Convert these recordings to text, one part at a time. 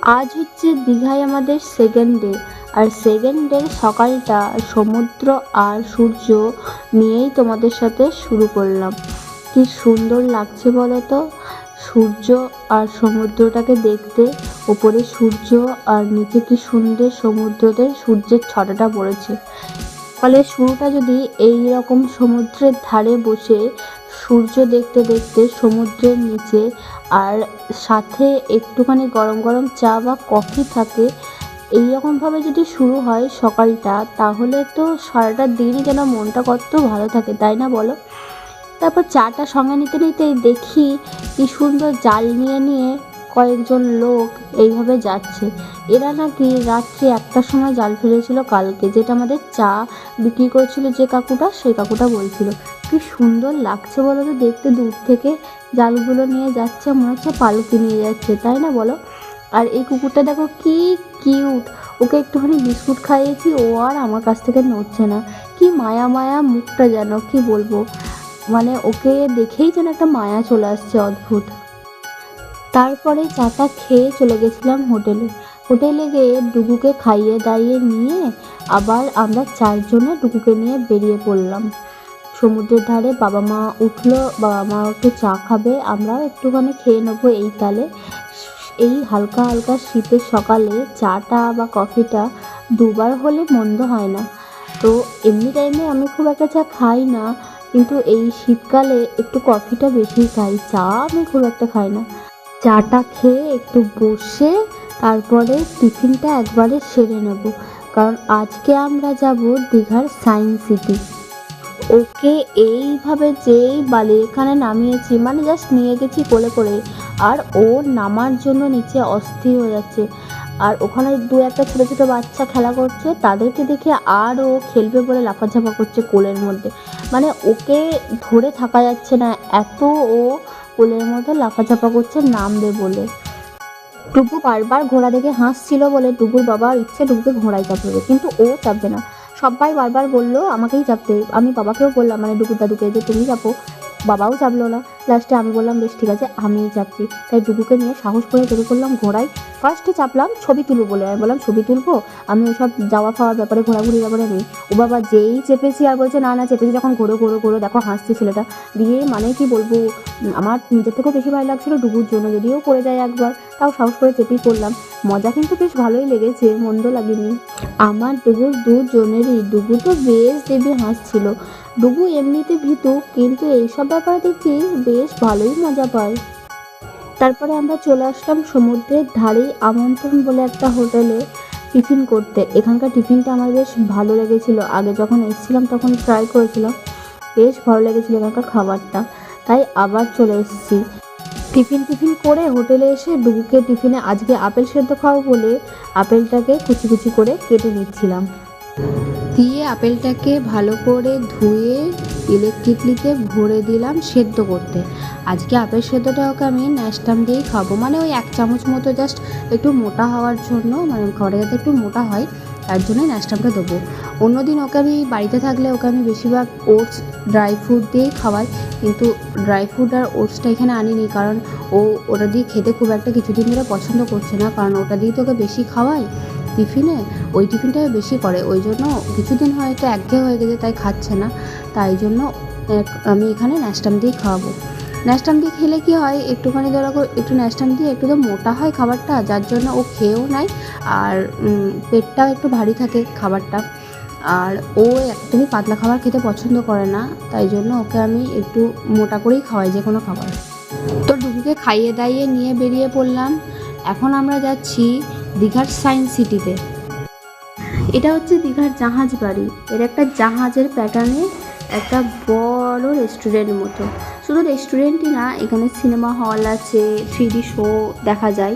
আজ হচ্ছে দীঘায় আমাদের সেকেন্ড ডে। আর সেকেন্ড ডের সকালটা সমুদ্র আর সূর্য নিয়েই তোমাদের সাথে শুরু করলাম। কি সুন্দর লাগছে বলো তো সূর্য আর সমুদ্রটাকে দেখতে। ওপরে সূর্য আর নিচে কি সুন্দর সমুদ্রতে সূর্যের ছটাটা পড়েছে। ফলে শুরুটা যদি এই রকম সমুদ্রের ধারে বসে সূর্য দেখতে দেখতে সমুদ্রের নিচে, আর সাথে একটুখানি গরম গরম চা বা কফি থাকে, এই রকমভাবে যদি শুরু হয় সকালটা, তাহলে তো সারাটা দিনই যেন মনটা কত ভালো থাকে, তাই না বলো? তারপর চাটা সঙ্গে নিতে নিতেই দেখি কি সুন্দর জাল নিয়ে নিয়ে কয়েকজন লোক এইভাবে যাচ্ছে। এরা নাকি রাত্রি 1টার সময় জাল ফেলেছিল কালকে, যেটা আমাদের চা বিক্রি করেছিল যে কাকুটা, সেই কাকুটা বলছিল। কি সুন্দর লাগছে বলো তো দেখতে, দূর থেকে জালগুলো নিয়ে যাচ্ছে, মনে হচ্ছে পালকি নিয়ে যাচ্ছে, তাই না বলো? আর এই কুকুরটা দেখো কি কিউট। ওকে একটুখানি বিস্কুট খাইয়েছি, ও আর আমার কাছ থেকে নড়ছে না। কি মায়া মায়া মুখটা, যেন কি বলবো, মানে ওকে দেখেই যেন একটা মায়া চলে আসছে, অদ্ভুত। তারপরে চাটা খেয়ে চলে গেছিলাম হোটেলে। হোটেলে গিয়ে ডুগুকে খাইয়ে দাইয়ে নিয়ে আবার আমরা 4 জনে ডুগুকে নিয়ে বেরিয়ে পড়লাম সমুদ্রের ধারে। বাবা মা উঠলো, বাবা মা একটু চা খাবে, আমরাও একটুখানি খেয়ে নেবো এই তালে। এই হালকা হালকা শীতের সকালে চাটা বা কফিটা দুবার হলে মন্দ হয় না। তো এমনি টাইমে আমি খুব একটা চা খাই না, কিন্তু এই শীতকালে একটু কফিটা বেশি খাই, চা আমি খুব একটা খাই না। চাটা খেয়ে একটু বসে তারপরে টিফিনটা একবারে সেরে নেব, কারণ আজকে আমরা যাব দীঘার সায়েন্স সিটি। ওকে এইভাবে যেই বালির এখানে নামিয়েছি, মানে জাস্ট নিয়ে গেছি কোলে করে, আর ও নামার জন্য নিচে অস্থির হয়ে যাচ্ছে। আর ওখানে দু একটা ছোটো ছোটো বাচ্চা খেলা করছে, তাদেরকে দেখে আর ও খেলবে বলে লাফাঝাপা করছে কোলের মধ্যে। মানে ওকে ধরে থাকা যাচ্ছে না, এত ও কোলের মধ্যে লাফাঝাপা করছে নামবে বলে। ডুগু বারবার ঘোড়া দেখে হাসছিল বলে ডুগুর বাবার ইচ্ছে ডুগুকে ঘোড়ায় চাপবে, কিন্তু ও চাপবে না। সবাই বারবার বললো আমাকেই চাপতে, আমি বাবাকেও বললাম মানে ডুগুর দাদুকে যে তুমি চাপো, বাবাও চাপলো না। লাস্টে আমি বললাম বেশ ঠিক আছে আমিই চাপছি। তাই ডুগুকে নিয়ে সাহস করে চেপে পড়লাম ঘোড়ায়। ফার্স্টে চাপলাম ছবি তুলবো বলে, আমি বললাম ছবি তুলবো, আমি ওসব যাওয়া খাওয়ার ব্যাপারে ঘোরাঘুরির ব্যাপারে নেই। ও বাবা যেই চেপেছি আর বলছে না না, চেপেছি যখন ঘোরো ঘোরো ঘোরো, দেখো হাসছে ছেলেটা। দিয়ে মানে কি বলবো, আমার নিজের থেকেও বেশি ভয় লাগছিল ডুগুর জন্য, যদিও পড়ে যায় একবার, তাও সাহস করে চেপেই পড়লাম। মজা কিন্তু বেশ ভালোই লেগেছে, মন্দ লাগেনি। আমার ডুগুর 2 জনেরই, ডুগু তো বেশ দেবী হাসছিল। ডুগু এমনিতে ভীতু, কিন্তু এইসব ব্যাপারে দেখছি বেশ ভালোই মজা পায়। তারপরে আমরা চলে আসলাম সমুদ্রের ধারেই আমন্ত্রণ বলে একটা হোটেলে টিফিন করতে। এখানকার টিফিনটা আমার বেশ ভালো লেগেছিলো, আগে যখন এসেছিলাম তখন ট্রাই করেছিলাম, বেশ ভালো লেগেছিলো এখানকার খাবারটা, তাই আবার চলে এসেছি। টিফিন করে হোটেলে এসে ডুগুকে টিফিনে আজকে আপেল সেদ্ধ খাওয়াবো বলে আপেলটাকে কুচি কুচি করে কেটে নিচ্ছিলাম। দিয়ে আপেলটাকে ভালো করে ধুয়ে ইলেকট্রিকলিতে ভরে দিলাম সেদ্ধ করতে। আজকে আপেল সেদ্ধটা ওকে আমি ন্যাস্টাম দিয়েই খাবো, মানে ওই 1 চামচ মতো, জাস্ট একটু মোটা হওয়ার জন্য, মানে খাবারটা যাতে একটু মোটা হয় তার জন্যই ন্যাস্টামটা দেবো। অন্যদিন ওকে আমি বাড়িতে থাকলে ওকে আমি বেশিরভাগ ওটস ড্রাই ফ্রুট দিয়েই খাওয়াই, কিন্তু ড্রাই ফ্রুট আর ওটসটা এখানে আনিনি, কারণ ও ওটা দিয়ে খেতে খুব একটা কিছুদিন ধরে পছন্দ করছে না, কারণ ওটা দিয়ে তো ওকে বেশি খাওয়াই টিফিনে, ওই টিফিনটাই বেশি করে, ওই জন্য কিছুদিন হয়তো একঘেয়ে হয়ে গেছে তাই খাচ্ছে না। তাই জন্য আমি এখানে ন্যাস্টাম দিয়ে খাওয়াবো। ন্যাস্টাম দিয়ে খেলে কি হয়, একটুখানি ধরো একটু ন্যাস্টাম দিয়ে একটু তো মোটা হয় খাবারটা, যার জন্য ও খেয়েও নেয়, আর পেটটাও একটু ভারী থাকে খাবারটা। আর ও একদমই পাতলা খাবার খেতে পছন্দ করে না, তাই জন্য ওকে আমি একটু মোটা করেই খাওয়াই যে কোনো খাবার। তো ডুগুকে খাইয়ে দাইয়ে নিয়ে বেরিয়ে পড়লাম। এখন আমরা যাচ্ছি দীঘার সায়েন্স সিটিতে। এটা হচ্ছে দীঘার জাহাজ বাড়ি। এর একটা জাহাজের প্যাটার্নে একটা বড় রেস্টুরেন্ট মতো। শুধু রেস্টুরেন্টই না, এখানে সিনেমা হল আছে, 3D শো দেখা যায়।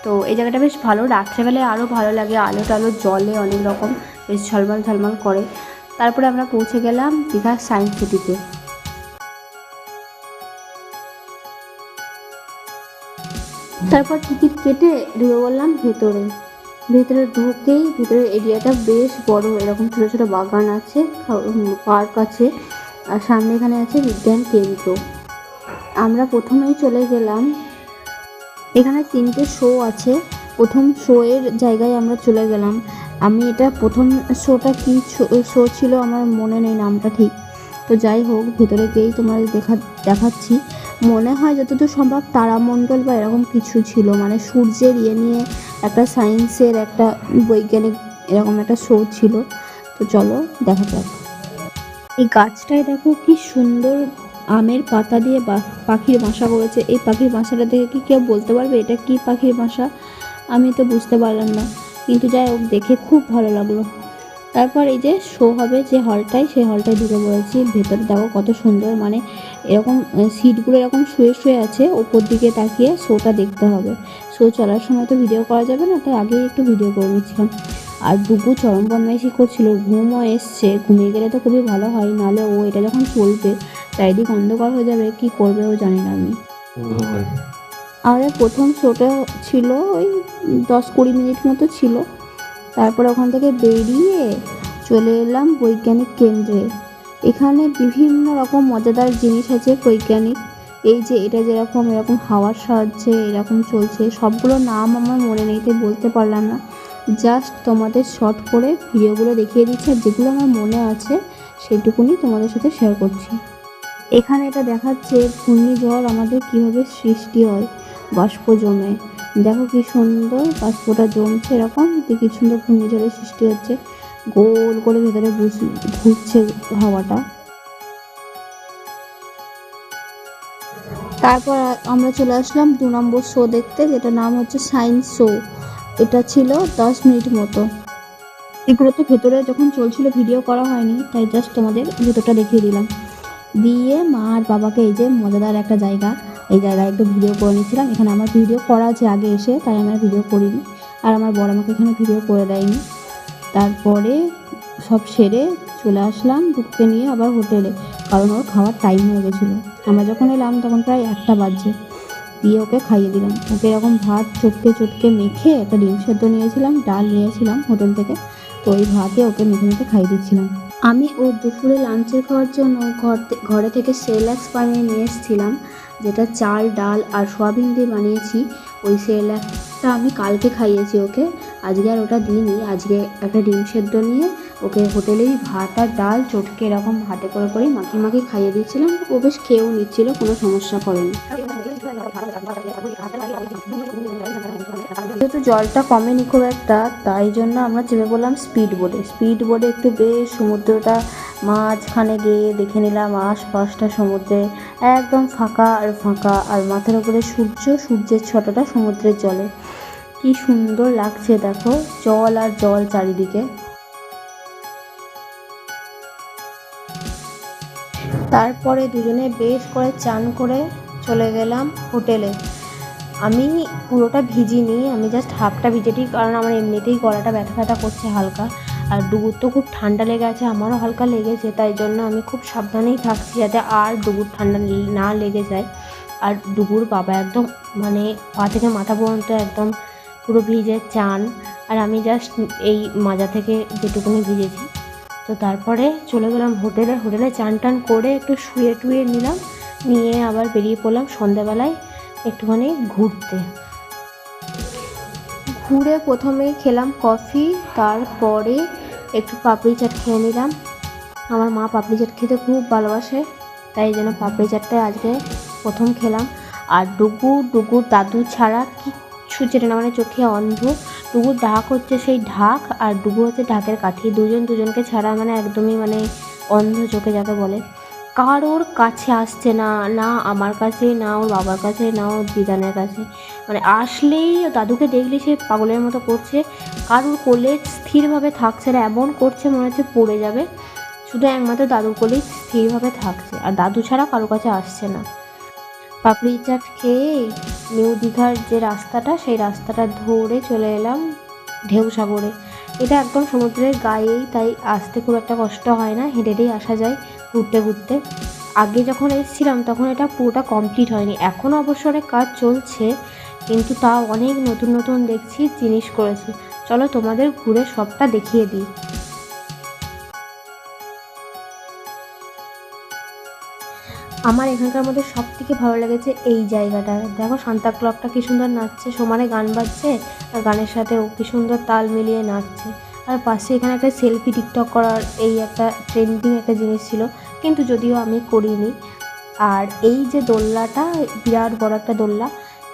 তো এই জায়গাটা বেশ ভালো, রাত্রেবেলায় আরও ভালো লাগে, আলো টালো জলে অনেক রকম, বেশ ঝলমল ঝলমল করে। তারপরে আমরা পৌঁছে গেলাম দীঘার সায়েন্স সিটিতে। তারপর টিকিট কেটে ঢুকে বললাম ভেতরে। ভেতরে ঢুকেই ভেতরের এরিয়াটা বেশ বড়, এরকম ছোটো ছোটো বাগান আছে, পার্ক আছে, আর সামনে এখানে আছে বিজ্ঞান কেন্দ্র। আমরা প্রথমেই চলে গেলাম, এখানে 3টে শো আছে, প্রথম শো এর জায়গায় আমরা চলে গেলাম। আমি এটা প্রথম শোটা কী শো ছিল আমার মনে নেই নামটা ঠিক। তো যাই হোক, ভেতরে গিয়েই তোমাদের দেখাচ্ছি। মনে হয় যতদূর সম্ভব তারামণ্ডল বা এরকম কিছু ছিল, মানে সূর্যের নিয়ে একটা সায়েন্সের একটা বৈজ্ঞানিক এরকম একটা শো ছিল। তো চলো দেখা যাক। এই গাছটায় দেখো কি সুন্দর আমের পাতা দিয়ে পাখির বাসা করেছে। এই পাখির বাসাটা দেখে কি কেউ বলতে পারবে এটা কি পাখির বাসা? আমি তো বুঝতে পারলাম না, কিন্তু যাই হোক দেখে খুব ভালো লাগলো। তারপর এই যে শো হবে যে হলটায়, সেই হলটায় ঢুকে পড়েছি। ভেতরে দেখো কত সুন্দর, মানে এরকম সিটগুলো এরকম শুয়ে শুয়ে আছে, ওপর দিকে তাকিয়ে শোটা দেখতে হবে। শো চলার সময় তো ভিডিও করা যাবে না, তাই আগেই একটু ভিডিও করে নিচ্ছিলাম। আর ডুগু চরম বদমাইশি করছিল, ঘুমও এসছে। ঘুমিয়ে গেলে তো খুবই ভালো হয়, নাহলে ও এটা যখন চলবে চারিদিক অন্ধকার হয়ে যাবে, কি করবে ও জানি না আমি। আমাদের প্রথম শোটা ছিল ওই 10-20 মিনিট মতো ছিল। তারপর ওখান থেকে বেরিয়ে চলে এলাম বৈজ্ঞানিক কেন্দ্রে। এখানে বিভিন্ন রকম মজাদার জিনিস আছে বৈজ্ঞানিক। এই যে এটা যেরকম এরকম হাওয়ার সাহায্যে এরকম চলছে, সবগুলো নাম আমার মনে নেই তাই বলতে পারলাম না। জাস্ট তোমাদের শর্ট করে ভিডিওগুলো দেখিয়ে দিচ্ছি, আর যেগুলো আমার মনে আছে সেইটুকুনি তোমাদের সাথে শেয়ার করছি। এখানে এটা দেখাচ্ছে ঘূর্ণিঝড় আমাদের কীভাবে সৃষ্টি হয় বাষ্প জমে। দেখো কি সুন্দর বাষ্পটা জমছে, এরকম কি সুন্দর ঘূর্ণিঝড়ের সৃষ্টি হচ্ছে, গোল করে ভেতরে ঘুরছে হাওয়াটা। তারপর আমরা চলে আসলাম 2 নম্বর শো দেখতে, যেটা নাম হচ্ছে সায়েন্স শো। এটা ছিল 10 মিনিট মতো। এগুলো তো ভেতরে যখন চলছিল ভিডিও করা হয়নি, তাই জাস্ট তোমাদের ভেতরটা দেখিয়ে দিলাম। দিয়ে মা আর বাবাকে, এই যে মজাদার একটা জায়গা, এই জায়গায় একটু ভিডিও করে নিচ্ছিলাম। এখানে আমার ভিডিও করা আছে আগে এসে, তাই আমার ভিডিও করিনি, আর আমার বর আমাকে এখানে ভিডিও করে দেয়নি। তারপরে সব সেরে চলে আসলাম ডুগকে নিয়ে আবার হোটেলে, কারণ ওর খাওয়ার টাইম হয়ে গেছিলো। আমরা যখন এলাম তখন প্রায় 1টা বাজছে। দিয়ে ওকে খাইয়ে দিলাম। ওকে এরকম ভাত চটকে চটকে মেখে, একটা ডিম সেদ্ধ নিয়েছিলাম, ডাল নিয়েছিলাম হোটেল থেকে, তো ওই ভাতে ওকে মেখে মেখে খাইয়ে দিচ্ছিলাম। আমি ও দুপুরে লাঞ্চের খাওয়ার জন্য ঘরে থেকে সেরেল্যাক্স বানিয়ে নিয়ে এসেছিলাম, যেটা চাল ডাল আর সয়াবিন দিয়ে বানিয়েছি। ওই সেরেল্যাক্সটা আমি কালকে খাইয়েছি ওকে, আজকে আর ওটা দিইনি। আজকে একটা ডিম সেদ্ধ নিয়ে ওকে হোটেলেই ভাত আর ডাল চটকে এরকম হাতে করে করেই মাখিয়ে খাইয়ে দিয়েছিলাম। ও বেশ খেয়েও নিচ্ছিল, কোনো সমস্যা করেনি। যেহেতু জলটা কমেনি খুব একটা, তাই জন্য আমরা চেপে পড়লাম স্পিড বোটে একটু বেশ সমুদ্রটা মাঝখানে গিয়ে দেখে নিলাম আশপাশটা সমুদ্রে একদম ফাঁকা আর মাথার উপরে সূর্যের ছটাটা সমুদ্রের জলে কি সুন্দর লাগছে। দেখো জল আর জল চারিদিকে। তারপরে দুজনে বেশ করে চান করে চলে গেলাম হোটেলে। আমি পুরোটা ভিজিনি, আমি জাস্ট হাফটা ভিজেছি, কারণ আমার এমনিতেই গলাটা ব্যথা করছে হালকা। আর ডুগুর তো খুব ঠান্ডা লেগে আছে, আমারও হালকা লেগেছে, তাই জন্য আমি খুব সাবধানেই থাকছি যাতে আর ডুগুর ঠান্ডা না লেগে যায়। আর ডুগুর বাবা একদম মানে পা থেকে মাথা পর্যন্ত একদম পুরো ভিজে চান, আর আমি জাস্ট এই মাজা থেকে যেটুকুনি ভিজেছি। তো তারপরে চলে গেলাম হোটেলে চান টান করে একটু শুয়ে নিলাম, নিয়ে আবার বেরিয়ে পড়লাম সন্ধ্যাবেলায় একটুখানি ঘুরে প্রথমেই খেলাম কফি, তারপরে একটু পাপড়ি চাট খেয়ে নিলাম। আমার মা পাপড়ি চাট খেতে খুব ভালোবাসে, তাই জন্য পাপড়ি চাটটাই আজকে প্রথম খেলাম। আর ডুগুর দাদু ছাড়া কিচ্ছু চেনে না, মানে চোখে অন্ধ। ডুগুর ঢাক হচ্ছে সেই ঢাক, আর ডুগু হচ্ছে ঢাকের কাঠি, দুজনকে ছাড়া মানে একদমই মানে অন্ধ চোখে যাকে বলে। কারোর কাছে আসছে না, না আমার কাছে, না ওর বাবার কাছে, না ওর দিদানের কাছে। মানে আসলেই দাদুকে দেখলে সে পাগলের মতো করছে, কারোর কোলে স্থিরভাবে থাকছে না, এমন করছে মনে হচ্ছে পড়ে যাবে। শুধু একমাত্র দাদুর কোলেই স্থিরভাবে থাকছে, আর দাদু ছাড়া কারোর কাছে আসছে না। পাপড়ি চাট খেয়েই নিউ দীঘার যে রাস্তাটা, সেই রাস্তাটা ধরে চলে এলাম ঢেউসাগরে। এটা একদম সমুদ্রের গায়েই, তাই আসতে খুব একটা কষ্ট হয় না, হেঁটেই আসা যায় ঘুরতে। আগে যখন এসেছিলাম তখন এটা পুরোটা কমপ্লিট হয়নি, এখনও অবশ্য অনেক কাজ চলছে, কিন্তু তাও অনেক নতুন দেখছি জিনিস করেছে। চলো তোমাদের ঘুরে সবটা দেখিয়ে দিই। আমার এখানকার মধ্যে সব থেকে ভালো লেগেছে এই জায়গাটা। দেখো সান্তা ক্লজটা কী সুন্দর নাচছে, সমানে গান বাজছে আর গানের সাথে ও কী সুন্দর তাল মিলিয়ে নাচছে। আর পাশে এখানে একটা সেলফি টিকটক করার এই একটা ট্রেন্ডিং একটা জিনিস ছিল, কিন্তু যদিও আমি করিনি। আর এই যে দোলনাটা, বিরাট বড় একটা দোলনা,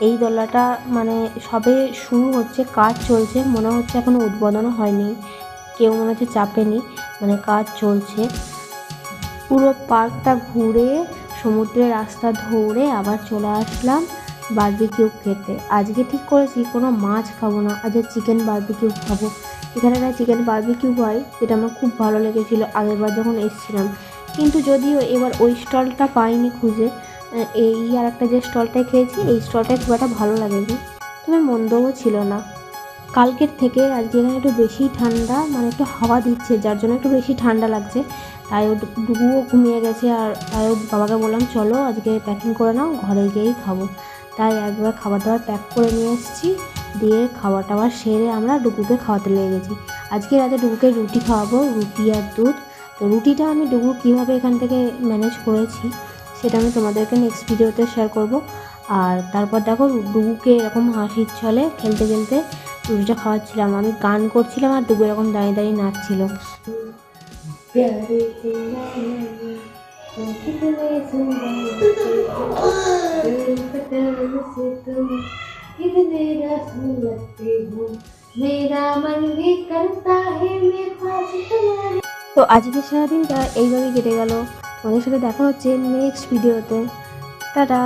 এই দোলনাটা মানে সবে শুরু হচ্ছে, কাজ চলছে, মনে হচ্ছে এখনও উদ্বোধনও হয়নি, কেউ মনে হচ্ছে চাপেনি, মানে কাজ চলছে। পুরো পার্কটা ঘুরে সমুদ্রের রাস্তা ধরে আবার চলে আসলাম বারবিকিউ খেতে। আজকে ঠিক করেছি কোনো মাছ খাবো না, আজকে চিকেন বারবিকিউ খাবো। এখানে একটা চিকেন বারবিকিউ হয়, যেটা আমার খুব ভালো লেগেছিলো আগেরবার যখন এসেছিলাম, কিন্তু যদিও এবার ওই স্টলটা পাইনি খুঁজে। এই আর একটা যে স্টলটায় খেয়েছি, এই স্টলটায় খুব একটা ভালো লাগেনি, তবে মন্দও ছিল না। কালকের থেকে আজকে এখানে একটু বেশি ঠান্ডা, মানে একটু হাওয়া দিচ্ছে, যার জন্য একটু বেশি ঠান্ডা লাগছে। তাই ও ডুগুও ঘুমিয়ে গেছে, আর তাই ওর বাবাকে বললাম চলো আজকে প্যাকিং করে নাও, ঘরে গিয়েই খাবো। তাই একবার খাবার দাবার প্যাক করে নিয়ে এসেছি, দিয়ে খাবার টাবার সেরে আমরা ডুগুকে খাওয়াতে লেগে গেছি। আজকে রাতে ডুগুকে রুটি খাওয়াবো, রুটি আর দুধ। তো রুটিটা আমি ডুগু কীভাবে এখান থেকে ম্যানেজ করেছি সেটা আমি তোমাদেরকে নেক্সট ভিডিওতে শেয়ার করব। আর তারপর দেখো ডুগুকে এরকম হাসির ছলে খেলতে খেলতে রুটিটা খাওয়াচ্ছিলাম, আমি গান করছিলাম আর ডুগু এরকম দাঁড়িয়ে দাঁড়িয়ে নাচছিল। তো আজকে সারাদিনটা এইভাবে কেটে গেল। তোমাদের সাথে দেখা হচ্ছে নেক্সট ভিডিওতে। টাটা।